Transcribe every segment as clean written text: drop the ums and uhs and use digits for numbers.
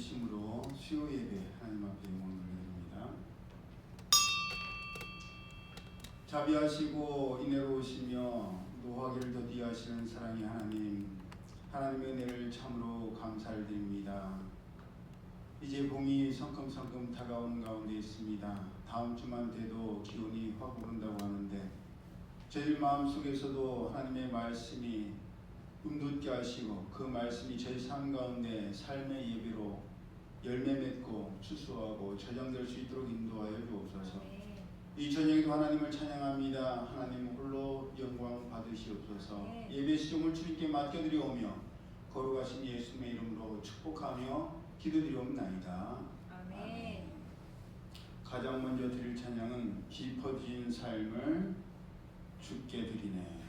주심으로 수요 예배 하나님 앞에 영광을 드립니다. 자비하시고 인애로우시며 노하기를 더디하시는 사랑의 하나님, 하나님의 은혜를 참으로 감사를 드립니다. 이제 봄이 성큼성큼 다가오는 가운데 있습니다. 다음 주만 돼도 기온이 확 오른다고 하는데 저희 마음속에서도 하나님의 말씀이 움돋게 하시고 그 말씀이 저희 삶 가운데 삶의 예배로 열매 맺고 추수하고 저장될 수 있도록 인도하여 주옵소서. 이 저녁에도 하나님을 찬양합니다. 하나님 홀로 영광 받으시옵소서. 예배 시종을 주님께 맡겨드리오며 거룩하신 예수님의 이름으로 축복하며 기도드리옵나이다. 아멘. 가장 먼저 드릴 찬양은 깊어진 삶을 주께 드리네.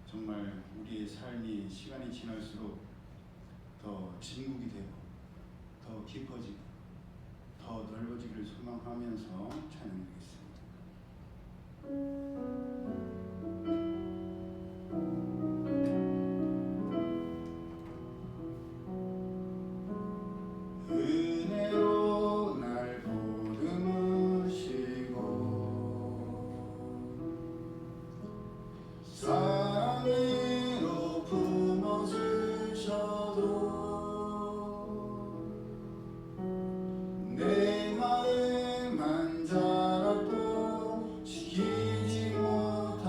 정말 우리의 삶이 시간이 지날수록 더 진국이 되고 더 깊어지고 더 넓어지기를 소망하면서 찬양드리겠습니다. 은혜로 날 보듬으시고 사랑으로 품어주셔도 내 마음만 자라도 지키지 못하고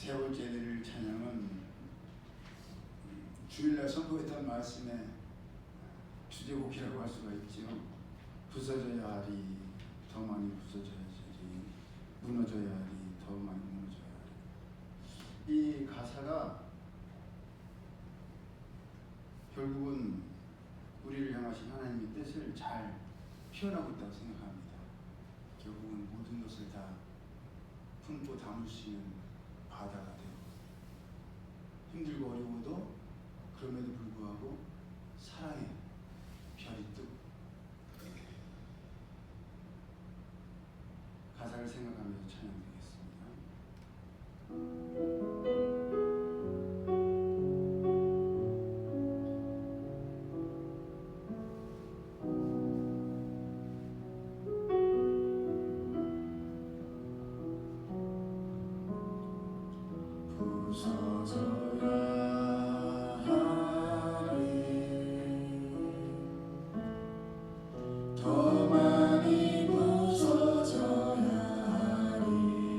세 번째 드릴 찬양은 주일날 선포했던 말씀의 주제곡이라고 할 수가 있죠. 부서져야 하리 더 많이 부서져야지, 무너져야 하리 더 많이 무너져야 하리. 이 가사가 결국은 우리를 향하신 하나님의 뜻을 잘 표현하고 있다고 생각합니다. 결국은 모든 것을 다 품고 담을 수 있는 바다가 되고, 힘들고 어려워도 그럼에도 불구하고 사랑의 별이 뜨고, 가사를 생각하면서 찬양드리겠습니다. 더 많이 부서져야 하리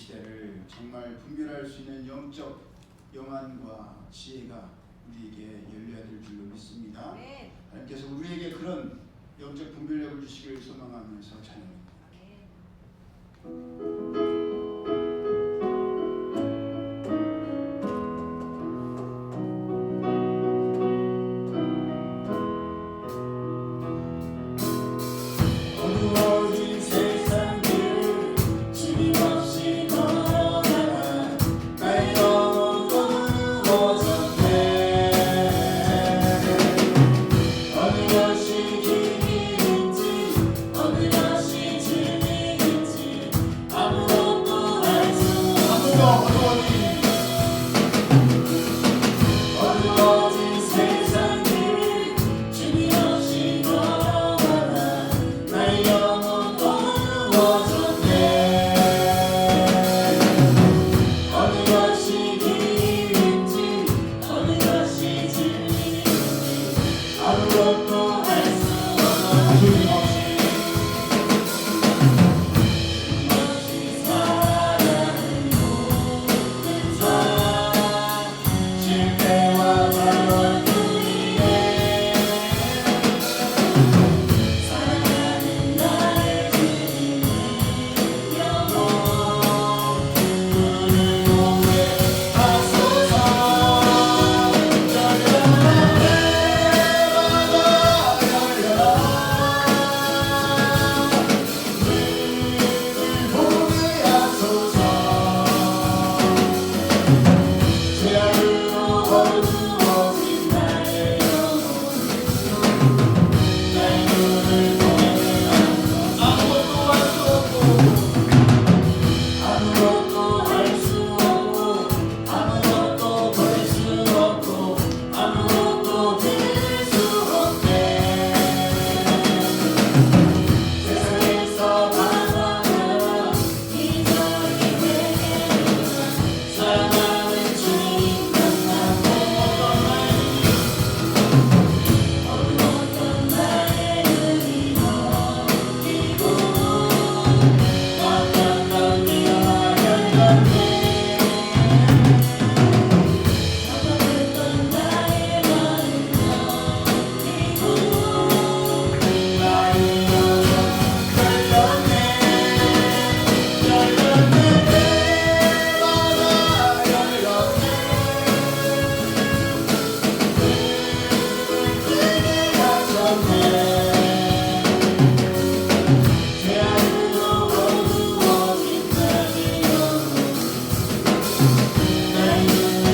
시대를 정말 분별할 수 있는 영적 영안과 지혜가 우리에게 열려야 될 줄로 믿습니다. 아멘. 하나님께서 우리에게 그런 영적 분별력을 주시기를 소망하면서 찬양합니다. 어두워진 세상을 주님 없이 걸어가다 나의 영혼도 어두워졌네. 어느 것이 길인지 어느 것이 진리인지 아무것도 알 수 없어. 어두워진 세상을 주님 없이 걸어가다 나의 영혼도 어두워졌네. 어느 것이 길인지 어느 것이 진리인지 아무것도 알 수 없어. 주님 없이 살아가는 모든 삶 실패와 절망뿐이네. 사랑하는 나의 주님의 영혼 눈을 보게 하소서. 열려라 내마다 열려라 눈을 보게 하소서. 죄악으로 어두워진 나의 영혼 내 눈을 보게 하소서. 아무것도 할 수 없고 아무것도 볼 수 없고 아무것도 들을 수 없네. 세상에서 방황하며 이전이 회개하며 사랑하는 주님 만나네. 어두웠던 나의 눈이 멀리고 막혔던 귀가 열렸네. 막혔던 나의 마음 열리고 나의 영혼 열렸네. 열렸네 내마다 열렸네. 뜨게 하셨네. 죄악으로 어두워진 나의 영혼 내 눈을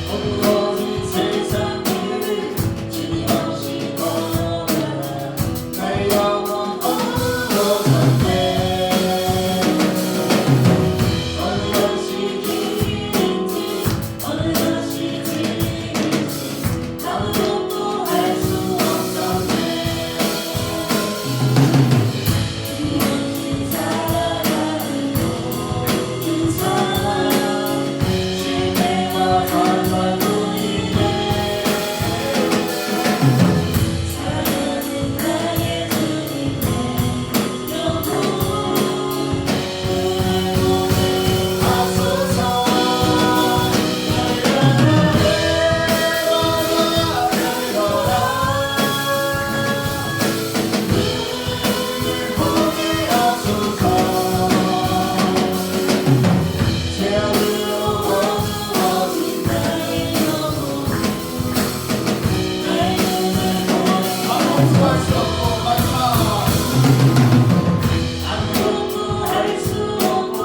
어두워진 세상을 주님 없이 걸어가다 나의 영혼 어두워졌네. 어느 것이 길인지 어느 것이 진리인지 아무것도 알 수 없었네. 주님 없이 살아가는 모든 삶 실패와 절망뿐이네. 사랑하는 나의 주님의 영혼 눈을 보게 하소서. 열려라 내마다 열려라 눈을 보게 하소서. 죄악으로 어두워진 나의 영혼 내 눈을 보게 아무것도 할 수 없고 아무것도 할 수 없고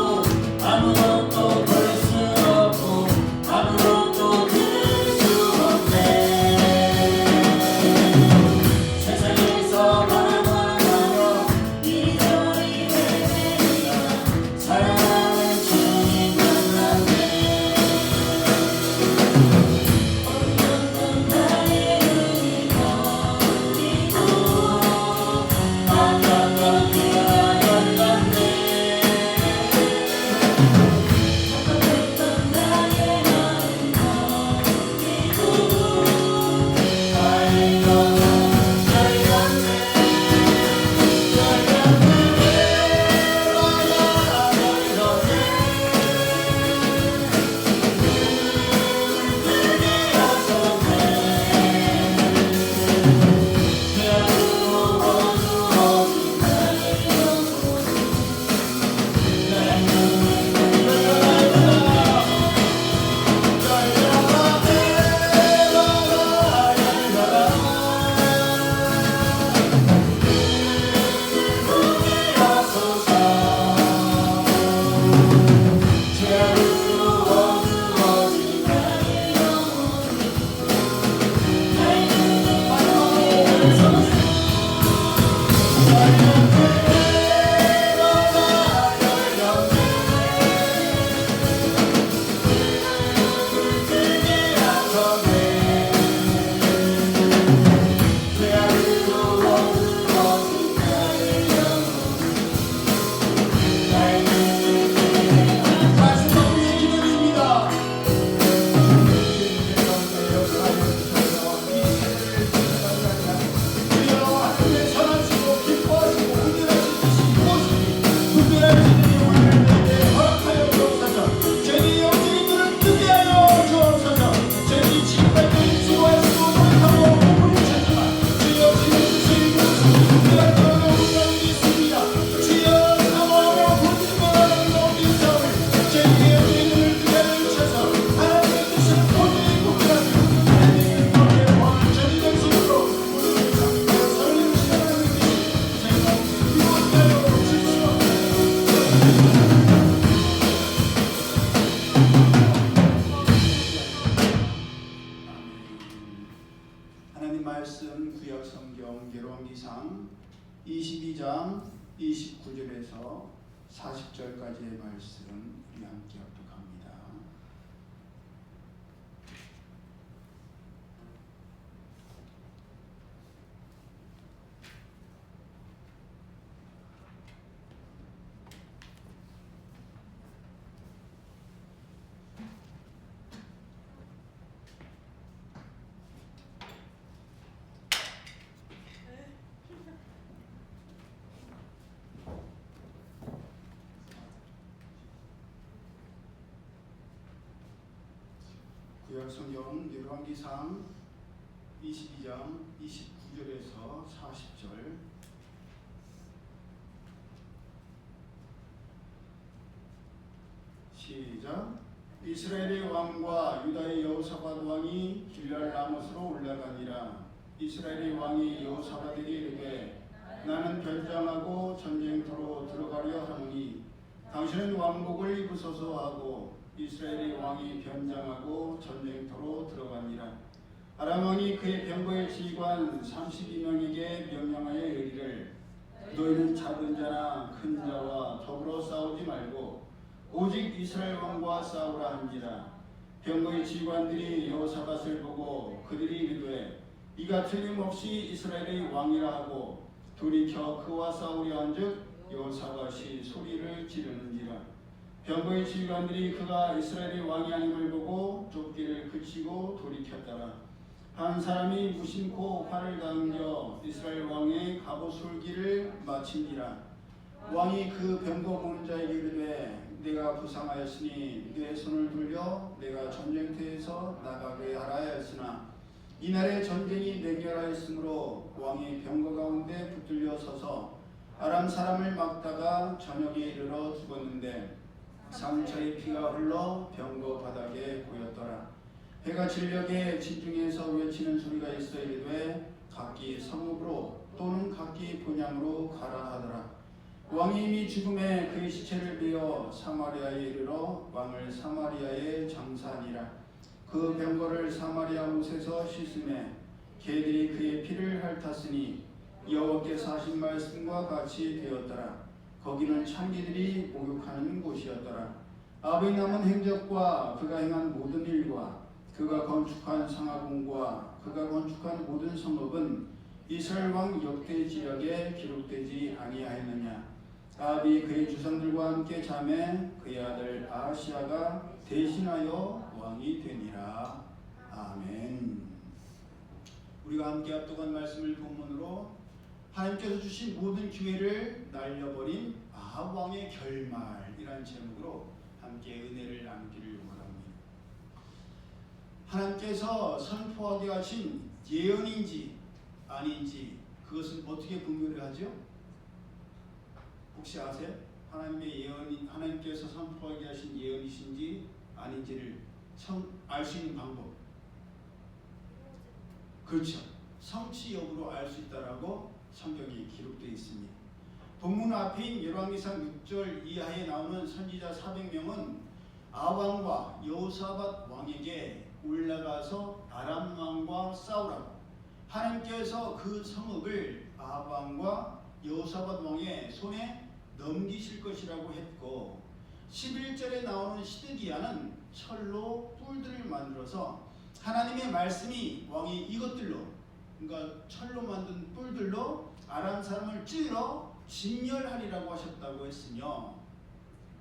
아무것도 볼 수 없고 아무것도 들을 수 없네. 세상에서 방황하며 이리저리 헤매다가 사랑하는 주님 만났네. 어두웠던 나의 눈이 멀리고 막혔던 귀가 열렸네. 막혔던 나의 마음 열리고 나의 영혼 열렸네. 열렸네 하나님의 말씀 구약 성경 열왕기상 22장 29절에서 40절까지의 말씀 우리 함께 합독합니다. 구약 성경 열왕기상 22장 29절에서 40절. 시작. 이스라엘의 왕과 유다의 여호사밧 왕이 길랄 라못으로 올라가니라. 이스라엘의 왕이 여호사밧에게 이르되 나는 변장하고 전쟁터로 들어가려 하노니 당신은 왕복을 입으소서 하고 이스라엘의 왕이 변장하고 전쟁터로 들어가니라. 아람 왕이 그의 병거의 지휘관 32명에게 명령하여 이르기를 너희는 작은 자나 큰 자와 더불어 싸우지 말고 오직 이스라엘 왕과 싸우라 한지라. 병거의 지휘관들이 여호사밧을 보고 그들이 이르되 이가 틀림없이 이스라엘의 왕이라 하고 돌이켜 그와 싸우려 한즉 여호사밧이 소리를 지르는지라. 병거의 지휘관들이 그가 이스라엘의 왕이 아님을 보고 쫓기를 그치고 돌이켰더라. 한 사람이 무심코 활을 당겨 이스라엘 왕의 갑옷술기를 마친지라. 왕이 그 병거 보는 자에게 이르되 내가 부상하였으니 내 손을 돌려 내가 전쟁터에서 나가게 하라 하였으나 이날에 전쟁이 맹렬하였으므로 왕이 병거 가운데 붙들려 서서 아람 사람을 막다가 저녁에 이르러 죽었는데 상처의 피가 흘러 병거 바닥에 보였더라. 해가 진녘에 지중에서 외치는 소리가 있어 이르되 각기 성읍으로 또는 각기 본향으로 가라 하더라. 왕이 이미 죽음에 그의 시체를 베어 사마리아에 이르러 왕을 사마리아에 장사하니라. 그 병거를 사마리아 못에서 씻음에 개들이 그의 피를 핥았으니 여호와께서 하신 말씀과 같이 되었더라. 거기는 창기들이 목욕하는 곳이었더라. 아브이 남은 행적과 그가 행한 모든 일과 그가 건축한 상하궁과 그가 건축한 모든 성읍은 이스라엘 왕 역대 지략에 기록되지 아니하였느냐. 아합이 그의 주상들과 함께 자매 그의 아들 아하시아가 대신하여 왕이 되니라. 아멘. 우리가 함께 합독한 말씀을 본문으로 하나님께서 주신 모든 기회를 날려버린 아합 왕의 결말이라는 제목으로 함께 은혜를 나누기를 원합니다. 하나님께서 선포하게 하신 예언인지 아닌지 그것은 어떻게 분별을 하죠? 혹시 아세요? 하나님의 예언이 하나님께서 선포하게 하신 예언이신지 아닌지를 알 수 있는 방법. 그렇죠. 성취 여부로 알 수 있다라고 성경이 기록되어 있습니다. 본문 앞인 열왕기상 6절 이하에 나오는 선지자 400명은 아왕과 여호사밧 왕에게 올라가서 아람 왕과 싸우라고 하나님께서 그 성읍을 아왕과 여호사밧 왕의 손에 넘기실 것이라고 했고 11절에 나오는 시드기야는 철로 뿔들을 만들어서 하나님의 말씀이 왕이 이것들로 그러니까 철로 만든 뿔들로 아람 사람을 찔러 진멸하리라고 하셨다고 했으며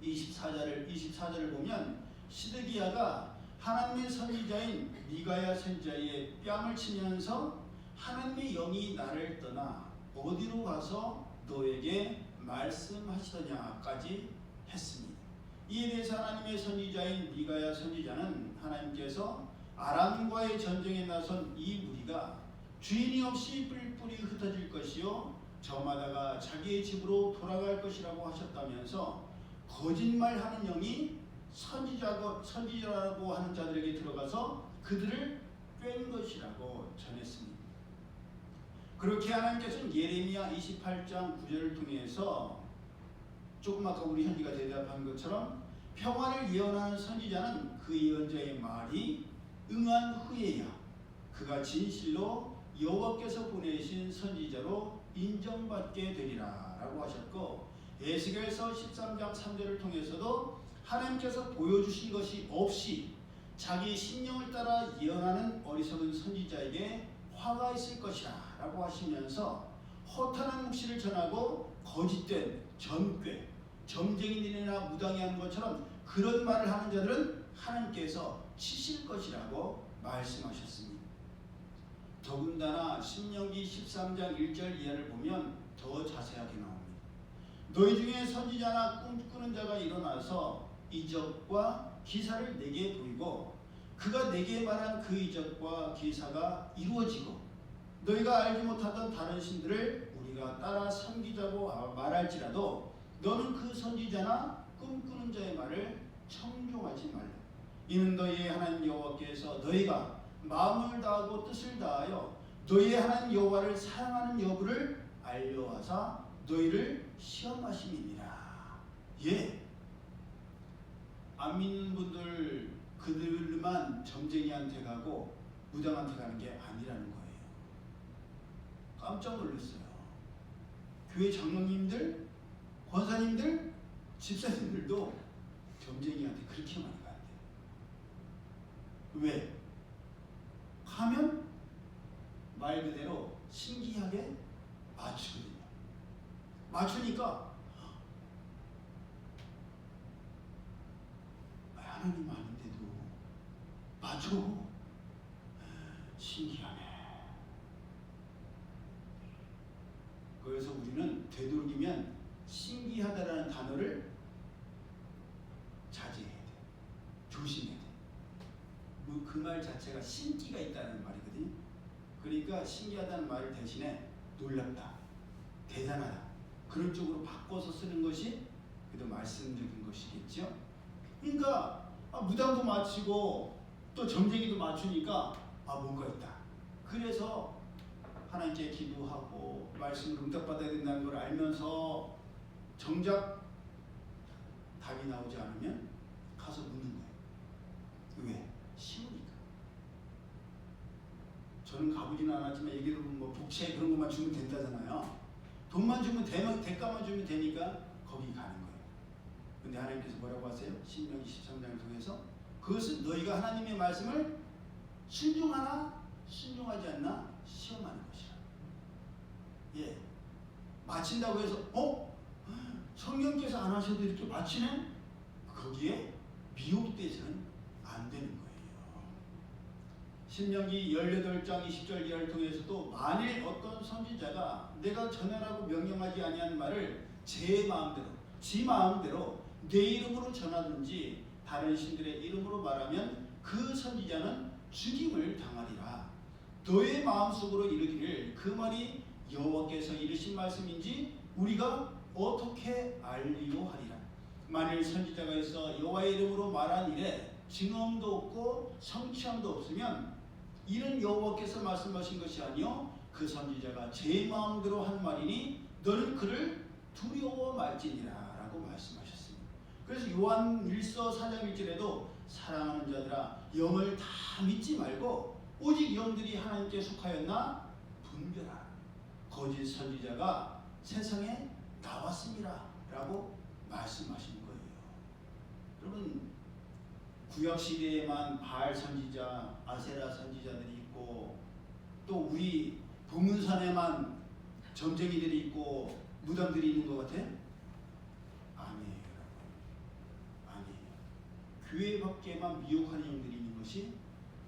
24절을 보면 시드기야가 하나님의 선지자인 미가야 선지자의 뺨을 치면서 하나님의 영이 나를 떠나 어디로 가서 너에게 말씀하시더냐까지 했습니다. 이에 대해서 하나님의 선지자인 미가야 선지자는 하나님께서 아람과의 전쟁에 나선 이 무리가 주인이 없이 뿔뿔이 흩어질 것이요 저마다가 자기의 집으로 돌아갈 것이라고 하셨다면서 거짓말하는 영이 선지자라고 하는 자들에게 들어가서 그들을 뺀 것이라고 전했습니다. 그렇게 하나님께서는 예레미야 28장 9절을 통해서 조금 아까 우리 현지가 대답한 것처럼 평안을 예언하는 선지자는 그 예언자의 말이 응한 후에야 그가 진실로 여호와께서 보내신 선지자로 인정받게 되리라 라고 하셨고, 에스겔서 13장 3절을 통해서도 하나님께서 보여주신 것이 없이 자기 심령을 따라 예언하는 어리석은 선지자에게 화가 있을 것이라 라고 하시면서 허탄한 묵시를 전하고 거짓된 전꾀, 점쟁이들이나 무당이 하는 것처럼 그런 말을 하는 자들은 하나님께서 치실 것이라고 말씀하셨습니다. 더군다나 신명기 13장 1절 이하를 보면 더 자세하게 나옵니다. 너희 중에 선지자나 꿈꾸는 자가 일어나서 이적과 기사를 내게 보이고 그가 내게 말한 그 이적과 기사가 이루어지고 너희가 알지 못하던 다른 신들을 우리가 따라 섬기자고 말할지라도 너는 그 선지자나 꿈꾸는 자의 말을 청종하지 말라. 이는 너희의 하나님 여호와께서 너희가 마음을 다하고 뜻을 다하여 너희의 하나님 여호와를 사랑하는 여부를 알려하사 너희를 시험하심이니라. 예, 안 믿는 분들 그들만 점쟁이한테 가고 무당한테 가는 게 아니라는 거예요. 깜짝 놀랐어요. 교회 장로님들, 권사님들, 집사님들도 점쟁이한테 그렇게 많이 간대요. 왜? 하면 말 그대로 신기하게 맞추거든요. 맞추니까 하나님 아닌데도 맞춰. 신기하네. 그래서 우리는 되도록이면 신기하다라는 단어를 자제해야 돼. 조심해야 돼. 그 말 자체가 신기가 있다는 말이거든요. 그러니까 신기하다는 말을 대신에 놀랍다, 대단하다 그런 쪽으로 바꿔서 쓰는 것이 그래도 말씀적인 것이겠죠. 그러니까 무당도 맞추고 또 점쟁이도 맞추니까 뭔가 있다. 그래서 하나님께 기도하고 말씀을 응답받아야 된다는 걸 알면서 정작 답이 나오지 않으면 가서 묻는 거예요. 왜? 쉬우니까. 저는 가보지는 않았지만 얘기 들어보면 뭐 복채 그런 것만 주면 된다잖아요. 돈만 주면 대가만 주면 되니까 거기 가는 거예요. 근데 하나님께서 뭐라고 하세요? 신명기 13장을 통해서 그것은 너희가 하나님의 말씀을 순종하나 순종하지 않나 시험하는 것이라. 예, 마친다고 해서 성령께서 안 하셔도 이렇게 마치네? 거기에 미혹돼서는 안 되는 거예요. 신명기 18장 20절 이하를 통해서도 만일 어떤 선지자가 내가 전하라고 명령하지 아니한 말을 제 마음대로 지 마음대로 내 이름으로 전하든지 다른 신들의 이름으로 말하면 그 선지자는 죽임을 당하리라. 너의 마음속으로 이르기를 그 말이 여호와께서 이르신 말씀인지 우리가 어떻게 알리요 하리라. 만일 선지자가 있어 여호와의 이름으로 말한 일에 증언도 없고 성취함도 없으면 이는 여호와께서 말씀하신 것이 아니요 그 선지자가 제 마음대로 한 말이니 너는 그를 두려워 말지니라 라고 말씀하셨습니다. 그래서 요한 1서 4장 1절에도 사랑하는 자들아 영을 다 믿지 말고 오직 영들이 하나님께 속하였나 분별하라. 거짓 선지자가 세상에 나왔습니다 라고 말씀하신 거예요. 여러분 구약시대에만 바알 선지자, 아세라 선지자들이 있고 또 우리 보문산에만 점쟁이들이 있고 무당들이 있는 것 같아요? 아니에요. 아니에요. 교회 밖에만 미혹하는 영들이 있는 것이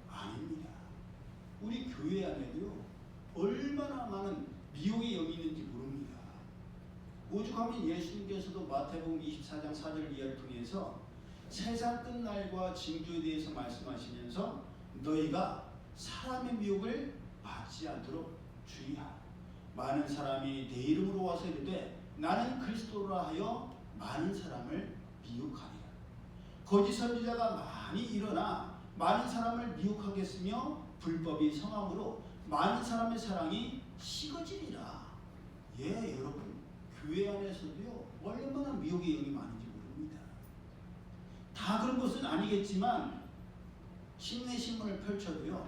아닙니다. 우리 교회 안에도요 얼마나 많은 미혹의 영이 있는지 모릅니다. 오죽하면 예수님께서도 마태복음 24장 4절 이하를 통해서 세상 끝날과 징조에 대해서 말씀하시면서 너희가 사람의 미혹을 받지 않도록 주의하라. 많은 사람이 내 이름으로 와서 이르되 나는 그리스도라 하여 많은 사람을 미혹하리라. 거짓 선지자가 많이 일어나 많은 사람을 미혹하겠으며 불법이 성함으로 많은 사람의 사랑이 식어지리라. 예, 여러분 교회 안에서도요 얼마나 미혹의 영이 많은지 모릅니다. 다 그런 것은 아니겠지만 신내신문을 펼쳐도요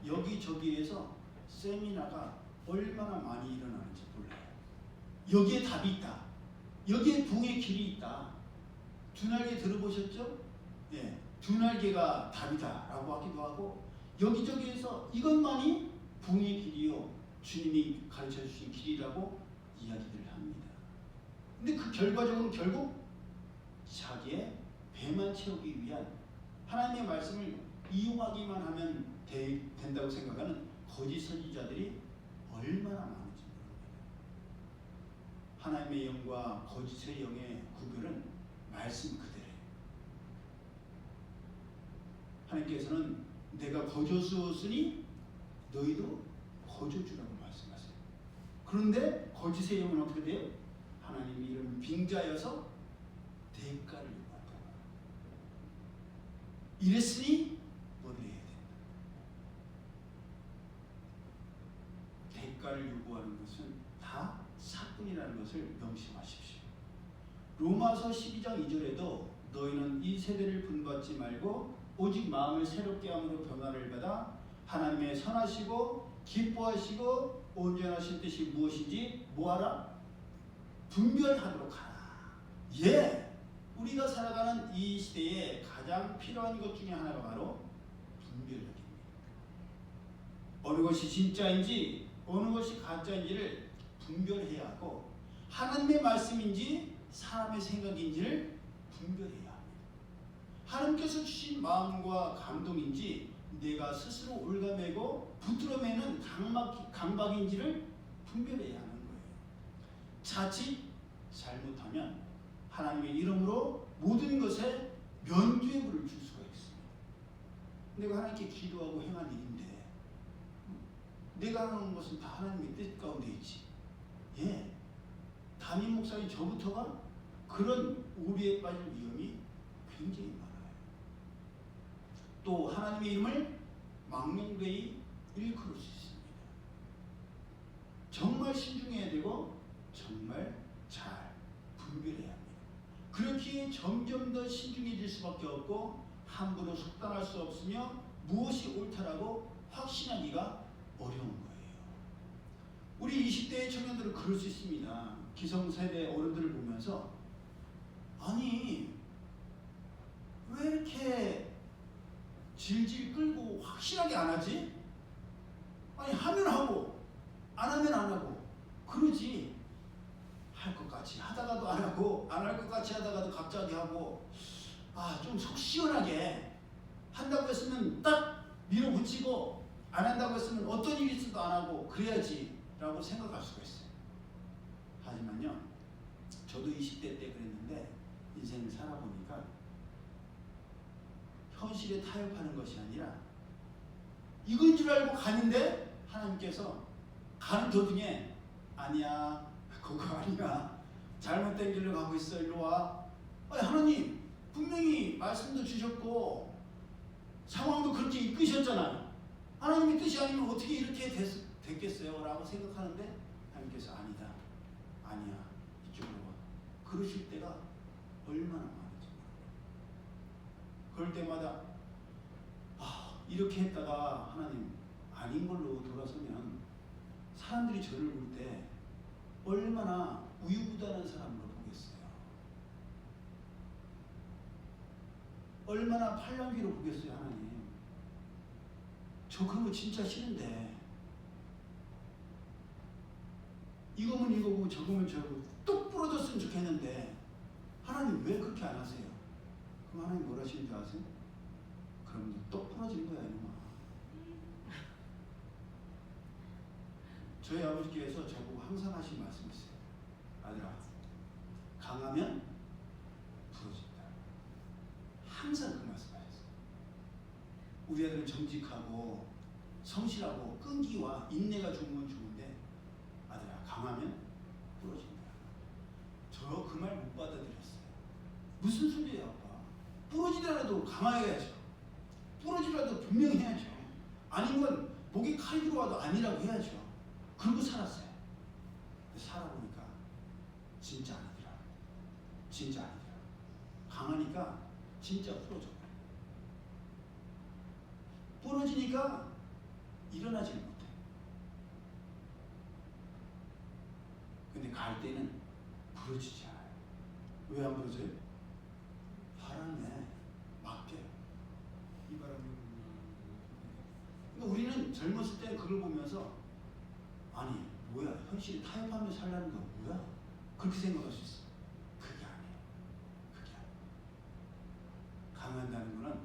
여기저기에서 세미나가 얼마나 많이 일어나는지 몰라요. 여기에 답이 있다. 여기에 부흥의 길이 있다. 두 날개 들어보셨죠? 예, 두 날개가 답이다라고 하기도 하고 여기저기에서 이것만이 부흥의 길이요. 주님이 가르쳐 주신 길이라고 이야기들을 합니다. 근데 그 결과적으로 결국 자기의 배만 채우기 위한 하나님의 말씀을 이용하기만 하면 된다고 생각하는 거짓 선지자들이 얼마나 많은지 모릅니다. 하나님의 영과 거짓의 영의 구별은 말씀 그대로예요. 하나님께서는 내가 거저주었으니 너희도 거저주라고 말씀하세요. 그런데 거짓의 영은 어떻게 돼요? 하나님이 이런 빙자여서 대가를 요구한다. 이랬으니 너희들 해야 된다. 대가를 요구하는 것은 다 사건이라는 것을 명심하십시오. 로마서 12장 2절에도 너희는 이 세대를 분받지 말고 오직 마음을 새롭게 함으로 변화를 받아 하나님의 선하시고 기뻐하시고 온전하신 뜻이 무엇인지 뭐하라? 분별하도록 하라. 예, 우리가 살아가는 이 시대에 가장 필요한 것 중에 하나가 바로 분별력입니다. 어느 것이 진짜인지 어느 것이 가짜인지를 분별해야 하고 하나님의 말씀인지 사람의 생각인지를 분별해야 합니다. 하나님께서 주신 마음과 감동인지 내가 스스로 올가매고 붙들어매는 강박인지를 분별해야 하는 거예요. 자칫 잘못하면 하나님의 이름으로 모든 것에 면죄부를 줄 수가 있습니다. 내가 하나님께 기도하고 행한 일인데 내가 하는 것은 다 하나님의 뜻 가운데 있지. 예, 담임 목사님 저부터가 그런 오류에 빠질 위험이 굉장히 많아요. 또 하나님의 이름을 망령되이 일컬을 수 있습니다. 정말 신중해야 되고 정말 잘 분별해야 합니다. 그렇기에 점점 더 신중해질 수밖에 없고 함부로 속단할 수 없으며 무엇이 옳다라고 확신하기가 어려운 거예요. 우리 20대의 청년들은 그럴 수 있습니다. 기성세대 어른들을 보면서 아니 왜 이렇게 질질 끌고 확실하게 안 하지? 아니 하면 하고 안 하면 안 하고 그러지. 할 것 같이 하다가도 안 하고 안 할 것 같이 하다가도 갑자기 하고 좀 속 시원하게 한다고 했으면 딱 밀어붙이고 안 한다고 했으면 어떤 일이 있어도 안 하고 그래야지 라고 생각할 수가 있어요. 하지만요 저도 20대 때 그랬는데 인생을 살아보니까 현실에 타협하는 것이 아니라 이건 줄 알고 가는데 하나님께서 가는 도중에 아니야 그거 아니야 잘못된 길로 가고 있어 일로 와. 아니, 하나님 분명히 말씀도 주셨고 상황도 그렇게 이끄셨잖아요. 하나님의 뜻이 아니면 어떻게 이렇게 됐겠어요? 라고 생각하는데 하나님께서 아니다 아니야 이쪽으로 와 그러실 때가 얼마나 많은지 모르겠어요. 그럴 때마다 이렇게 했다가 하나님 아닌 걸로 돌아서면 사람들이 저를 볼 때 얼마나 우유부단한 사람으로 보겠어요. 얼마나 팔랑귀로 보겠어요. 하나님 저 그런 거 진짜 싫은데 이거면 이거고 저거면 저거고 똑 부러졌으면 좋겠는데 하나님 왜 그렇게 안 하세요? 그럼 하나님 뭘 하시는지 아세요? 그럼 똑 부러지는 거야 이놈아. 저희 아버지께서 저보고 항상 하신 말씀이 있어요. 아들아 강하면 부러진다. 항상 그 말씀하셨어요. 우리 아들은 정직하고 성실하고 끈기와 인내가 좋은 건 좋은데 아들아 강하면 부러진다. 저 그 말 못 받아들였어요. 무슨 소리예요 아빠? 부러지더라도 강화해야죠. 부러지더라도 분명히 해야죠. 아니면 목에 칼이 들어와도 아니라고 해야죠. 그러고 살았어요. 근데 살아보니까 진짜 아니더라고요. 진짜 아니더라고요. 강하니까 진짜 부러져. 부러지니까 일어나질 못해. 근데 갈 때는 부러지지 않아요. 왜 안 부러져요? 바람에 맡겨요. 이 바람이. 그러니까 우리는 젊었을 때 그걸 보면서 아니 뭐야 현실에 타협하며 살라는 건 뭐야? 그렇게 생각할 수 있어. 그게 아니에요. 그게 아니에요. 강한다는 거는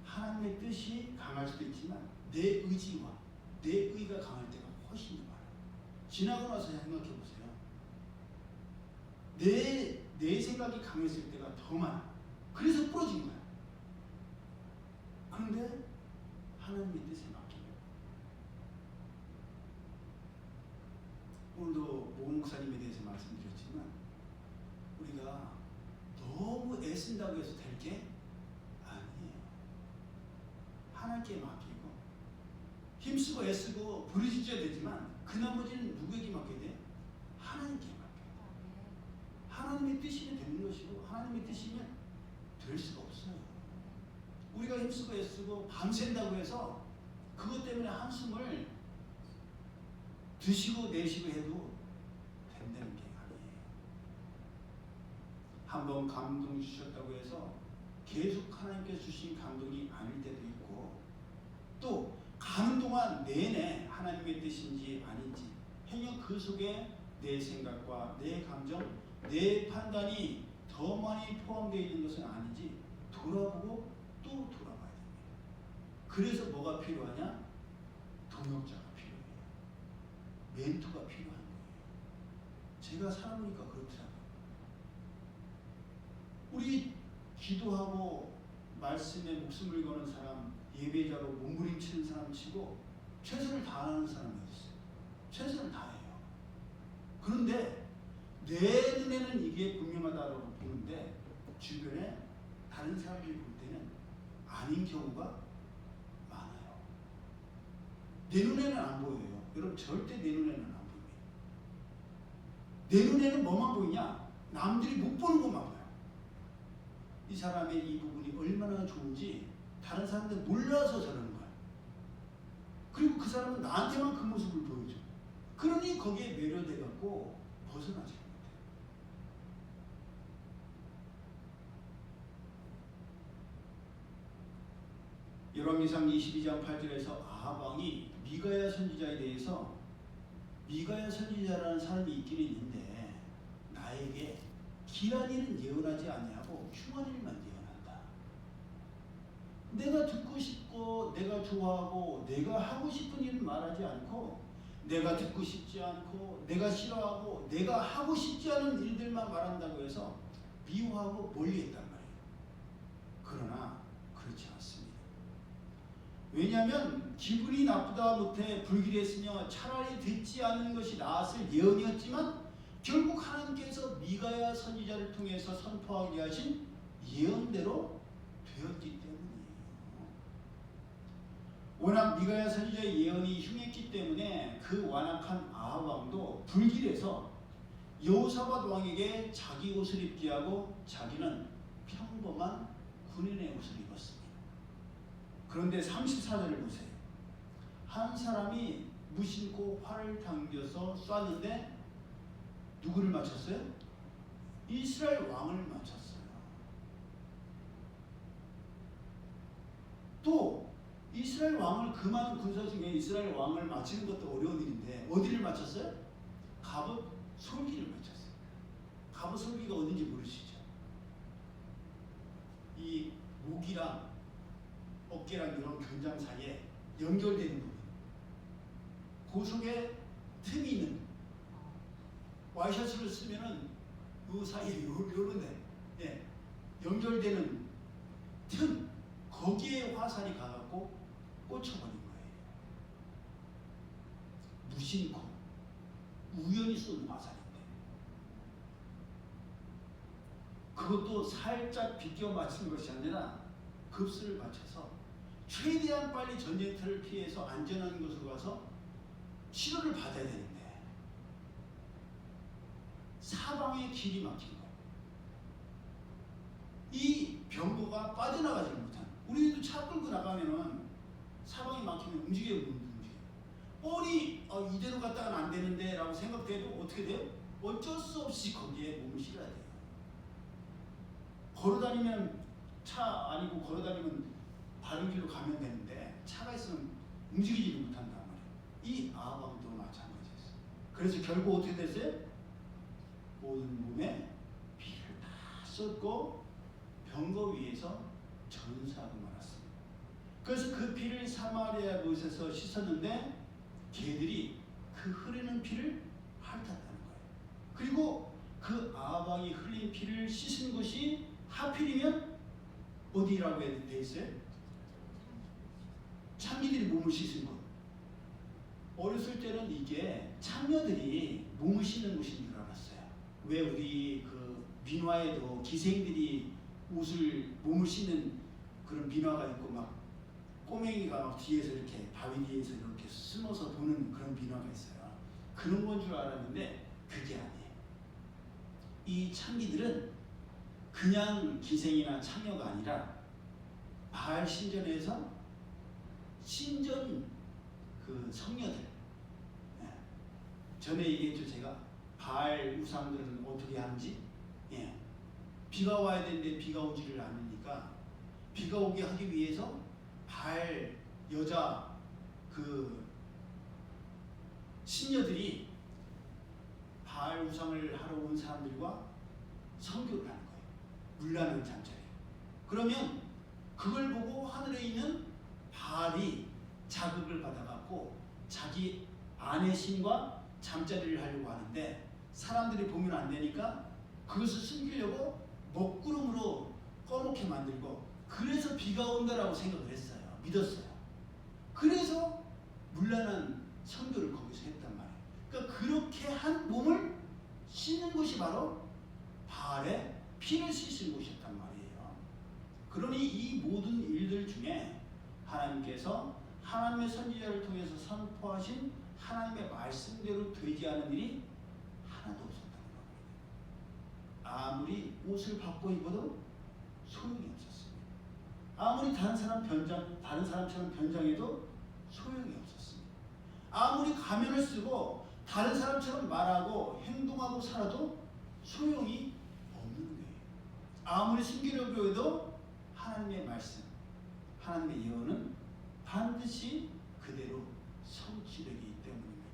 하나님의 뜻이 강할 수도 있지만 내 의지와 내 의가 강할 때가 훨씬 더 많아요. 지나고 나서 생각해 보세요. 내 생각이 강했을 때가 더 많아. 그래서 부러진 거야. 그런데 하나님의 뜻에 맡기면 오늘도 모 목사님에 대해서 말씀드렸지만 우리가 너무 애쓴다고 해서 될 게 아니에요. 하나님께 맡기고 힘쓰고 애쓰고 부르짖어야 되지만 그 나머지는 누구에게 맡겨야 돼? 하나님께 맡겨야 돼. 하나님의 뜻이면 되는 것이고 하나님의 뜻이면 될 수가 없어요. 우리가 힘쓰고 애쓰고 밤샌다고 해서 그것 때문에 한숨을 드시고 내쉬고 해도 된다는 게 아니에요. 한번 감동 주셨다고 해서 계속 하나님께서 주신 감동이 아닐 때도 있고 또 가는 동안 내내 하나님의 뜻인지 아닌지 행여 그 속에 내 생각과 내 감정, 내 판단이 더 많이 포함되어 있는 것은 아닌지 돌아보고 또 돌아봐야 됩니다. 그래서 뭐가 필요하냐? 동역자가 필요해요. 멘토가 필요한 거예요. 제가 살아보니까 그렇더라고요. 우리 기도하고 말씀에 목숨을 거는 사람, 예배자로 몸부림치는 사람 치고 최선을 다하는 사람이 있어요. 최선을 다해요. 그런데 내 눈에는 이게 분명하다고 보는데 주변에 다른 사람들이 볼 때는 아닌 경우가 많아요. 내 눈에는 안 보여요. 여러분 절대 내 눈에는 안 보여요. 내 눈에는 뭐만 보이냐? 남들이 못 보는 것만 보여요. 이 사람의 이 부분이 얼마나 좋은지 다른 사람들 몰라서 저러는 거야. 그리고 그 사람은 나한테만 그 모습을 보여줘. 그러니 거기에 매료돼 갖고 벗어나지 못해. 열왕기상 22장 8절에서 아합왕이 미가야 선지자에 대해서 미가야 선지자라는 사람이 있기는 있는데 나에게 길한 일은 예언하지 아니하고 흉한 일만 예언한다. 내가 듣고 싶고 내가 좋아하고 내가 하고 싶은 일은 말하지 않고 내가 듣고 싶지 않고 내가 싫어하고 내가 하고 싶지 않은 일들만 말한다고 해서 미워하고 멀리했단 말이에요. 그러나 그렇지 않습니다. 왜냐하면 기분이 나쁘다 못해 불길했으며 차라리 듣지 않는 것이 나았을 예언이었지만 결국 하나님께서 미가야 선지자를 통해서 선포하게 하신 예언대로 되었기 때문이에요. 워낙 미가야 선지자의 예언이 흉했기 때문에 그 완악한 아합 왕도 불길해서 여호사밧 왕에게 자기 옷을 입게 하고 자기는 평범한 군인의 옷을 입었습니다. 그런데 34절을 보세요. 한 사람이 무심코 활을 당겨서 쐈는데 누구를 맞췄어요? 이스라엘 왕을 맞췄어요. 또 이스라엘 왕을 그 많은 군사 중에 이스라엘 왕을 맞히는 것도 어려운 일인데 어디를 맞췄어요? 갑옷 솔기를 맞췄어요. 갑옷 솔기가 어딘지 모르시죠? 이 목이랑 어깨랑 이런 견장 사이에 연결되는 부분, 그 속에 틈이 있는 와이셔츠를 쓰면은 그 사이에 요런데 연결되는 틈, 거기에 화살이 가갖고 꽂혀버린 거예요. 무심코 우연히 쏜 화살인데 그것도 살짝 비껴 맞춘 것이 아니라 급수를 맞춰서 최대한 빨리 전쟁터를 피해서 안전한 곳으로 가서 치료를 받아야 되는데 사방에 길이 막힌 거예요. 이 병거가 빠져나가지 못한, 우리도 차 끌고 나가면은 사방이 막히면 움직여요, 뻔히 이대로 갔다가는 안 되는데 라고 생각돼도 어떻게 돼요? 어쩔 수 없이 거기에 몸을 실어야 돼요. 걸어다니면 차 아니고 걸어다니면 바른 길로 가면 되는데 차가 있으면 움직이지를 못한단 말이에요. 이 아방도 마찬가지였어요. 그래서 결국 어떻게 됐어요? 모든 몸에 피를 다 쏟고 병거 위에서 전사하고 말았습니다. 그래서 그 피를 사마리아 못에서 씻었는데 개들이 그 흐르는 피를 핥았다는 거예요. 그리고 그 아방이 흘린 피를 씻은 것이 하필이면 어디라고 돼 있어요? 창기들이 몸을 씻은 것. 어렸을 때는 이게 창녀들이 몸을 씻는 곳인 줄 알았어요. 왜 우리 그 민화에도 기생들이 몸을 씻는 그런 민화가 있고 막 꼬맹이가 막 뒤에서 이렇게 바위 뒤에서 이렇게 숨어서 보는 그런 민화가 있어요. 그런 건 줄 알았는데 그게 아니에요. 이 창기들은 그냥 기생이나 창녀가 아니라 바알 신전에서 신전 그 성녀들. 전에 얘기했죠 제가 바알 우상들은 어떻게 하는지. 비가 와야 되는데 비가 오지를 않으니까 비가 오게 하기 위해서 바알 여자 그 신녀들이 바알 우상을 하러 온 사람들과 성교를 하는 거예요. 물라는 잠자리에. 그러면 그걸 보고 하늘에 있는 바알이 자극을 받아갖고 자기 아내 신과 잠자리를 하려고 하는데 사람들이 보면 안 되니까 그것을 숨기려고 먹구름으로 꺼놓게 만들고 그래서 비가 온다라고 생각을 했어요. 믿었어요. 그래서 물란한 선교를 거기서 했단 말이에요. 그러니까 그렇게 한 몸을 씻는 곳이 바로 바알의 피를 씻은 곳이었단 말이에요. 그러니 이 모든 일들 중에 하나님께서 하나님의 선지자를 통해서 선포하신 하나님의 말씀대로 되지 않은 일이 하나도 없었다는 겁니다. 아무리 옷을 바꿔 입어도 소용이 없었습니다. 아무리 다른 사람처럼 변장해도 소용이 없었습니다. 아무리 가면을 쓰고 다른 사람처럼 말하고 행동하고 살아도 소용이 없는 거예요. 아무리 숨기려고 해도 하나님의 말씀, 하나님의 예언은 반드시 그대로 성취되기 때문입니다.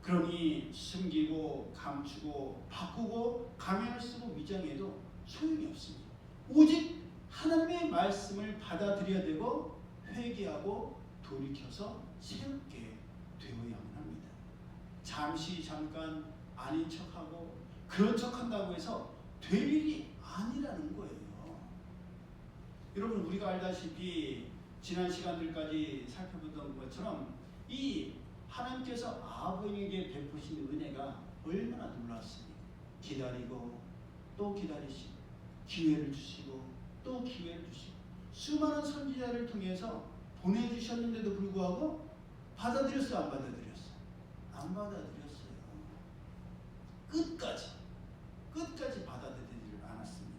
그러니 숨기고 감추고 바꾸고 가면을 쓰고 위장해도 소용이 없습니다. 오직 하나님의 말씀을 받아들여야 되고 회개하고 돌이켜서 새롭게 되어야만 합니다. 잠깐 아닌 척하고 그런 척한다고 해서 될 일이 아니라는 거예요. 여러분 우리가 알다시피 지난 시간들까지 살펴보던 것처럼 이 하나님께서 아브라함에게 베푸신 은혜가 얼마나 놀랐습니까? 기다리고 또 기다리시고 기회를 주시고 또 기회를 주시고 수많은 선지자를 통해서 보내주셨는데도 불구하고 받아들였어요? 안 받아들였어요? 안 받아들였어요. 끝까지 받아들이지 않았습니다.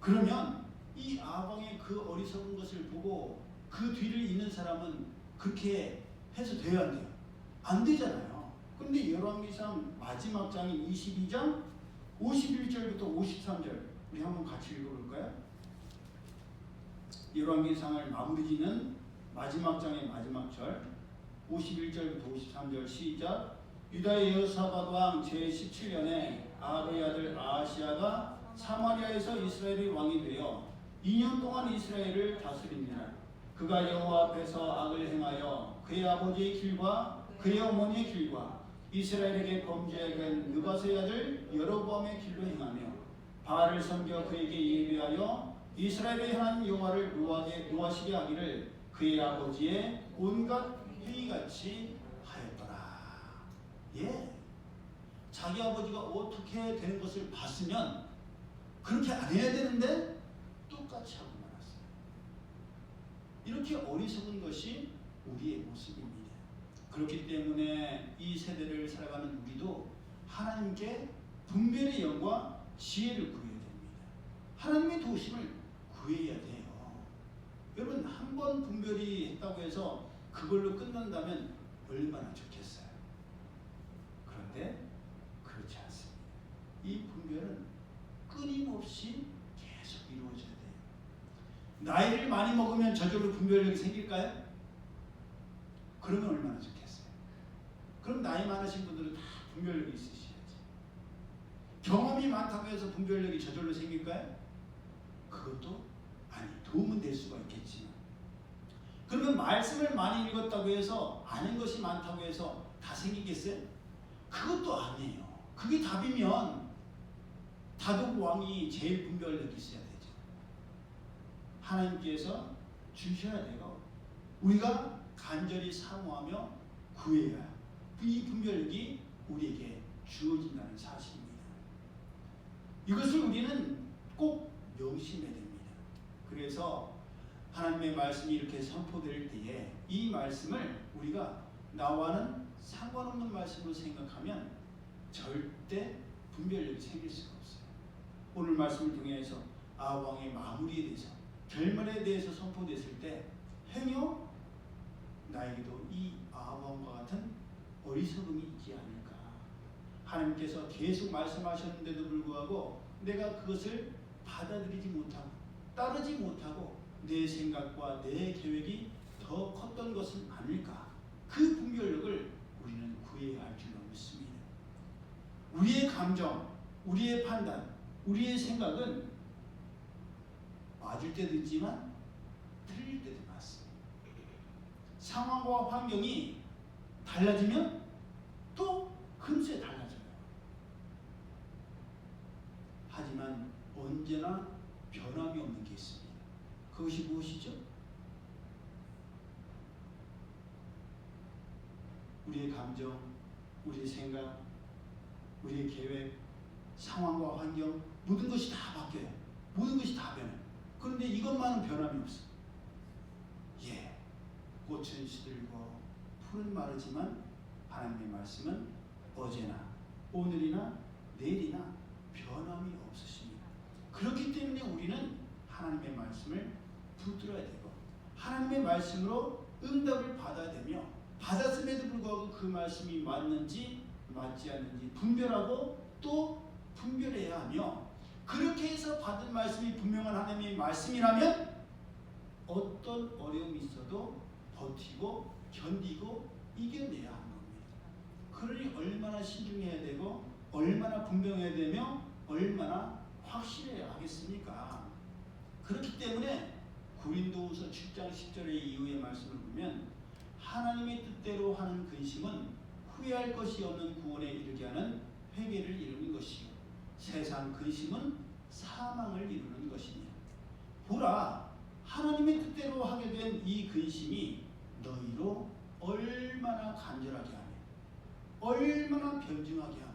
그러면 이 아방의 그 어리석은 것을 보고 그 뒤를 잇는 사람은 그렇게 해서 돼야 안 돼요? 안 되잖아요. 그런데 열왕기상 마지막 장인 22장 51절부터 53절 우리 한번 같이 읽어볼까요? 열왕기상을 마무리 짓는 마지막 장의 마지막 절 51절부터 53절 시작. 유다의 여호사밧 왕 제17년에 아합의 아들 아하시야가 사마리아에서 이스라엘의 왕이 되어 2년 동안 이스라엘을 다스립니다. 그가 여호와 앞에서 악을 행하여 그의 아버지의 길과 그의 어머니의 길과 이스라엘에게 범죄하게 한 느바스의 아들 여로보암의 길로 행하며 바알을 섬겨 그에게 예배하여 이스라엘의 하나님 여호와를 노하시게 하기를 그의 아버지의 온갖 행위같이 하였더라. 자기 아버지가 어떻게 되는 것을 봤으면 그렇게 안 해야 되는데 똑같이 하고 말았어요. 이렇게 어리석은 것이 우리의 모습입니다. 그렇기 때문에 이 세대를 살아가는 우리도 하나님께 분별의 영과 지혜를 구해야 됩니다. 하나님의 도우심을 구해야 돼요. 여러분 한 번 분별이 했다고 해서 그걸로 끝난다면 얼마나 좋겠어요. 그런데 이 분별은 끊임없이 계속 이루어져야 돼요. 나이를 많이 먹으면 저절로 분별력이 생길까요? 그러면 얼마나 좋겠어요. 그럼 나이 많으신 분들은 다 분별력이 있으셔야지. 경험이 많다고 해서 분별력이 저절로 생길까요? 그것도 아니, 도움은 될 수가 있겠지만, 그러면 말씀을 많이 읽었다고 해서 아는 것이 많다고 해서 다 생기겠어요? 그것도 아니에요. 그게 답이면 다독왕이 제일 분별력이 있어야 되죠. 하나님께서 주셔야 돼요. 우리가 간절히 사모하며 구해야 이 분별력이 우리에게 주어진다는 사실입니다. 이것을 우리는 꼭 명심해야 됩니다. 그래서 하나님의 말씀이 이렇게 선포될 때에 이 말씀을 우리가 나와는 상관없는 말씀으로 생각하면 절대 분별력이 생길 수가 없어요. 오늘 말씀을 통해서 아왕의 마무리에 대해서, 결말에 대해서 선포됐을 때 행여 나에게도 이 아왕과 같은 어리석음이 있지 않을까. 하나님께서 계속 말씀하셨는데도 불구하고 내가 그것을 받아들이지 못하고 따르지 못하고 내 생각과 내 계획이 더 컸던 것은 아닐까. 그 분별력을 우리는 구해야 할 줄로 믿습니다. 우리의 감정, 우리의 판단, 우리의 생각은 맞을 때도 있지만 틀릴 때도 많습니다. 상황과 환경이 달라지면 또 금세 달라져요. 하지만 언제나 변함이 없는 게 있습니다. 그것이 무엇이죠? 우리의 감정, 우리의 생각, 우리의 계획, 상황과 환경, 모든 것이 다 바뀌어요. 모든 것이 다 변해요. 그런데 이것만은 변함이 없어요. 꽃은 시들고 풀은 마르지만 하나님의 말씀은 어제나 오늘이나 내일이나 변함이 없으십니다. 그렇기 때문에 우리는 하나님의 말씀을 붙들어야 되고 하나님의 말씀으로 응답을 받아야 되며, 받았음에도 불구하고 그 말씀이 맞는지 맞지 않는지 분별하고 또 분별해야 하며, 그렇게 해서 받은 말씀이 분명한 하나님의 말씀이라면 어떤 어려움이 있어도 버티고 견디고 이겨내야 하는 겁니다. 그러니 얼마나 신중해야 되고 얼마나 분명해야 되며 얼마나 확실해야 하겠습니까? 그렇기 때문에 고린도후서 7장 10절의 이후의 말씀을 보면 하나님의 뜻대로 하는 근심은 후회할 것이 없는 구원에 이르게 하는 회개를 이루는 것이요 세상 근심은 사망을 이루는 것이니 보라, 하나님의 뜻대로 하게 된 이 근심이 너희로 얼마나 간절하게 하며 얼마나 변증하게 하며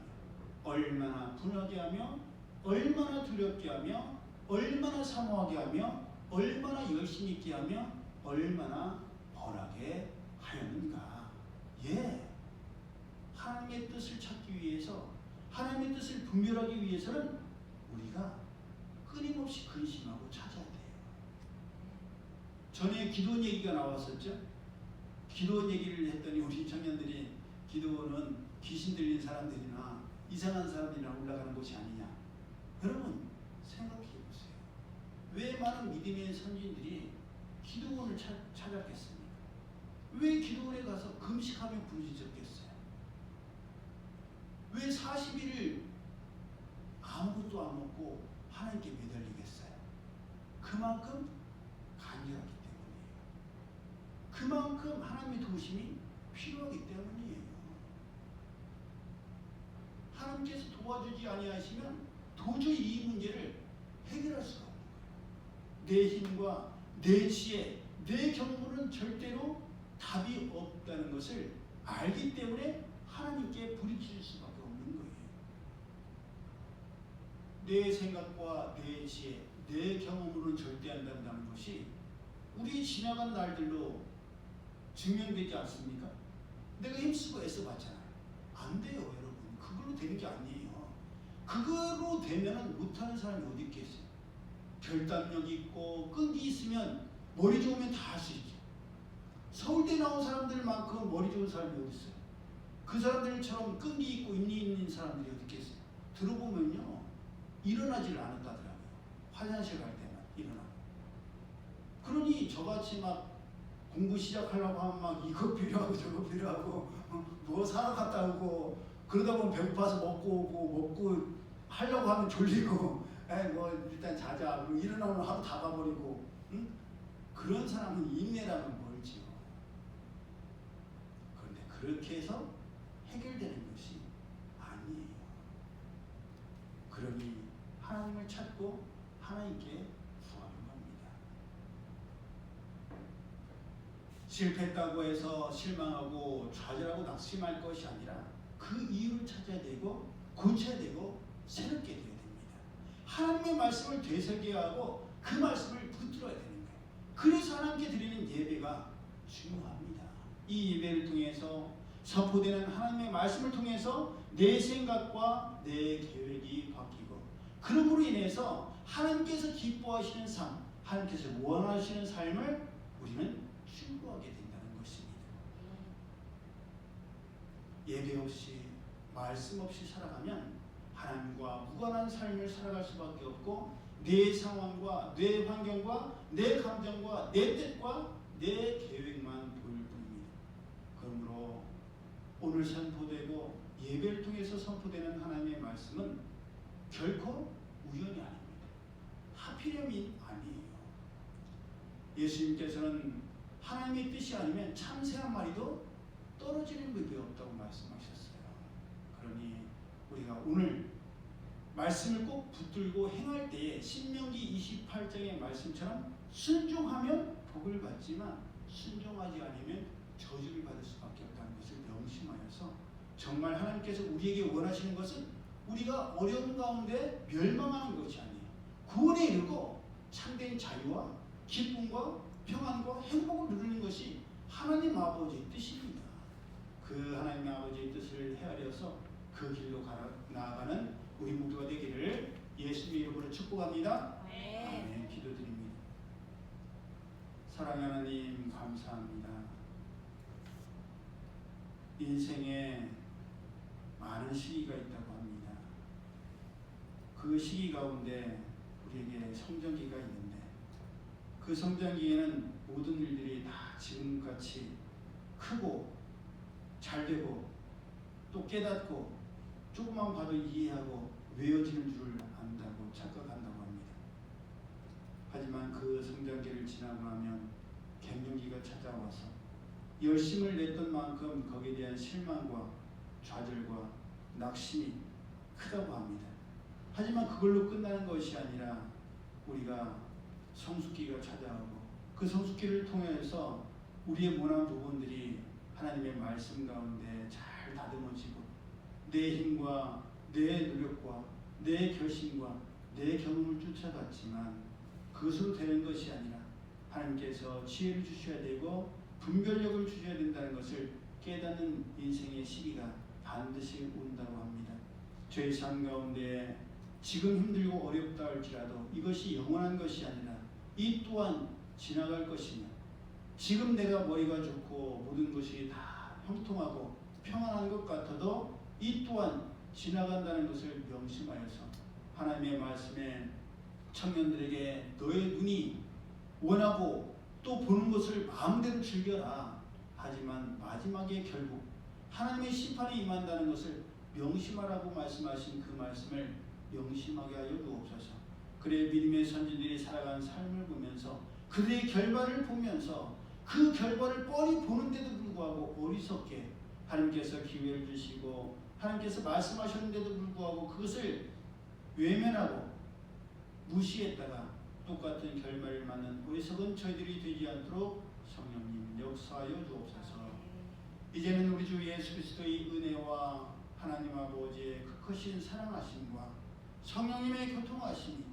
얼마나 분하게 하며 얼마나 두렵게 하며 얼마나 사모하게 하며 얼마나 열심히 있게 하며 얼마나 벌하게 하였는가. 하나님의 뜻을 찾기 위해서, 하나님의 뜻을 분별하기 위해서는 우리가 끊임없이 근심하고 찾아야 돼요. 전에 기도원 얘기가 나왔었죠. 기도원 얘기를 했더니 우리 청년들이 기도원은 귀신 들린 사람들이나 이상한 사람들이나 올라가는 곳이 아니냐. 여러분 생각해 보세요. 왜 많은 믿음의 선진들이 기도원을 찾았겠습니까? 왜 기도원에 가서 금식하며 부르짖었겠어요? 왜 40일을 아무것도 안 먹고 하나님께 매달리겠어요? 그만큼 간절하기 때문이에요. 그만큼 하나님의 도우심이 필요하기 때문이에요. 하나님께서 도와주지 아니하시면 도저히 이 문제를 해결할 수가 없는 거예요. 내 힘과 내 지혜, 내 경험으로는 절대로 답이 없다는 것을 알기 때문에 하나님께 부르짖을 수밖에 없는 거예요. 내 생각과 내 지혜, 내 경험으로는 절대 안 된다는 것이 우리 지나간 날들로 증명되지 않습니까? 내가 힘쓰고 애써봤잖아요. 안 돼요, 여러분. 그걸로 되는 게 아니에요. 그걸로 되면 못하는 사람이 어디 있겠어요? 결단력 있고 끈기 있으면 머리 좋으면 다 할 수 있죠. 서울대 나온 사람들만큼 머리 좋은 사람이 어디 있어요? 그 사람들처럼 끈기 있고 인리 있는 사람들이 어디 있겠어요? 들어보면요 일어나질 않았다더라고요. 화장실 갈 때만 일어나고. 그러니 저같이 막 공부 시작하려고 하면 막 이거 필요하고 저거 필요하고 뭐 사러 갔다 오고 그러다 보면 배고파서 먹고 오고 먹고 하려고 하면 졸리고 뭐 일단 자자 그리고 일어나면 하루 다 가버리고 응? 그런 사람은 인내라면 멀지요. 그런데 그렇게 해서 해결되는 것이 아니에요. 그러니 하나님을 찾고 하나님께 구하는 겁니다. 실패했다고 해서 실망하고 좌절하고 낙심할 것이 아니라 그 이유를 찾아야 되고 고쳐야 되고 새롭게 되어야 됩니다. 하나님의 말씀을 되새겨야 하고 그 말씀을 붙들어야 되는 거예요. 그래서 하나님께 드리는 예배가 중요합니다. 이 예배를 통해서 선포되는 하나님의 말씀을 통해서 내 생각과 내 계획이 바뀌고 그러므로 인해서 하나님께서 기뻐하시는 삶, 하나님께서 원하시는 삶을 우리는 추구하게 된다는 것입니다. 예배 없이 말씀 없이 살아가면 하나님과 무관한 삶을 살아갈 수밖에 없고 내 상황과 내 환경과 내 감정과 내 뜻과 내 계획만 보일 뿐입니다. 그러므로 오늘 선포되고 예배를 통해서 선포되는 하나님의 말씀은 결코 우연이 아닙니다. 하필이면이 아니에요. 예수님께서는 하나님의 뜻이 아니면 참새 한 마리도 떨어지는 법이 없다고 말씀하셨어요. 그러니 우리가 오늘 말씀을 꼭 붙들고 행할 때에 신명기 28장의 말씀처럼 순종하면 복을 받지만 순종하지 않으면 저주를 받을 수밖에 없다는 것을 명심하여서 정말 하나님께서 우리에게 원하시는 것은 우리가 어려운 가운데 멸망하는 것이 아니에요. 구원에 이르고 참된 자유와 기쁨과 평안과 행복을 누리는 것이 하나님 아버지의 뜻입니다. 그 하나님 아버지의 뜻을 헤아려서 그 길로 나아가는 우리 모두가 되기를 예수님의 이름으로 축복합니다. 아멘. 기도드립니다. 사랑하는 하나님 감사합니다. 인생에 많은 시기가 있다고 합니다. 그 시기 가운데 우리에게 성장기가 있는데 그 성장기에는 모든 일들이 다 지금같이 크고 잘되고 또 깨닫고 조금만 봐도 이해하고 외워지는 줄 안다고 착각한다고 합니다. 하지만 그 성장기를 지나고 나면 갱년기가 찾아와서 열심을 냈던 만큼 거기에 대한 실망과 좌절과 낙심이 크다고 합니다. 하지만 그걸로 끝나는 것이 아니라 우리가 성숙기가 찾아오고 그 성숙기를 통해서 우리의 모난 부분들이 하나님의 말씀 가운데 잘 다듬어지고 내 힘과 내 노력과 내 결심과 내 경험을 쫓아갔지만 그것으로 되는 것이 아니라 하나님께서 지혜를 주셔야 되고 분별력을 주셔야 된다는 것을 깨닫는 인생의 시기가 반드시 온다고 합니다. 저희 삶 가운데 지금 힘들고 어렵다 할지라도 이것이 영원한 것이 아니라 이 또한 지나갈 것이며 지금 내가 머리가 좋고 모든 것이 다 형통하고 평안한 것 같아도 이 또한 지나간다는 것을 명심하여서 하나님의 말씀에 청년들에게 너의 눈이 원하고 또 보는 것을 마음대로 즐겨라. 하지만 마지막에 결국 하나님의 심판이 임한다는 것을 명심하라고 말씀하신 그 말씀을 명심하게 하여 주옵소서. 그래 믿음의 선진들이 살아간 삶을 보면서 그들의 결과를 보면서 그 결과를 뻔히 보는데도 불구하고 어리석게 하나님께서 기회를 주시고 하나님께서 말씀하셨는데도 불구하고 그것을 외면하고 무시했다가 똑같은 결말을 맞는 어리석은 저희들이 되지 않도록 성령님 역사하여 주옵소서. 이제는 우리 주 예수 그리스도의 은혜와 하나님 아버지의 그 크신 사랑하심과 성령님의 교통하심이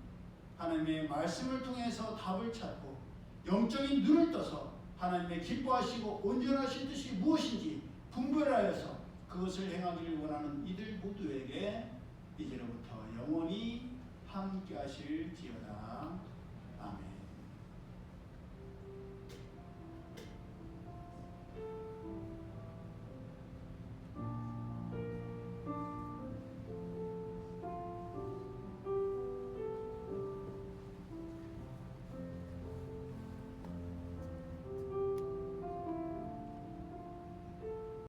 하나님의 말씀을 통해서 답을 찾고 영적인 눈을 떠서 하나님의 기뻐하시고 온전하신 뜻이 무엇인지 분별하여서 그것을 행하기를 원하는 이들 모두에게 이제로부터 영원히 함께 하실지어다.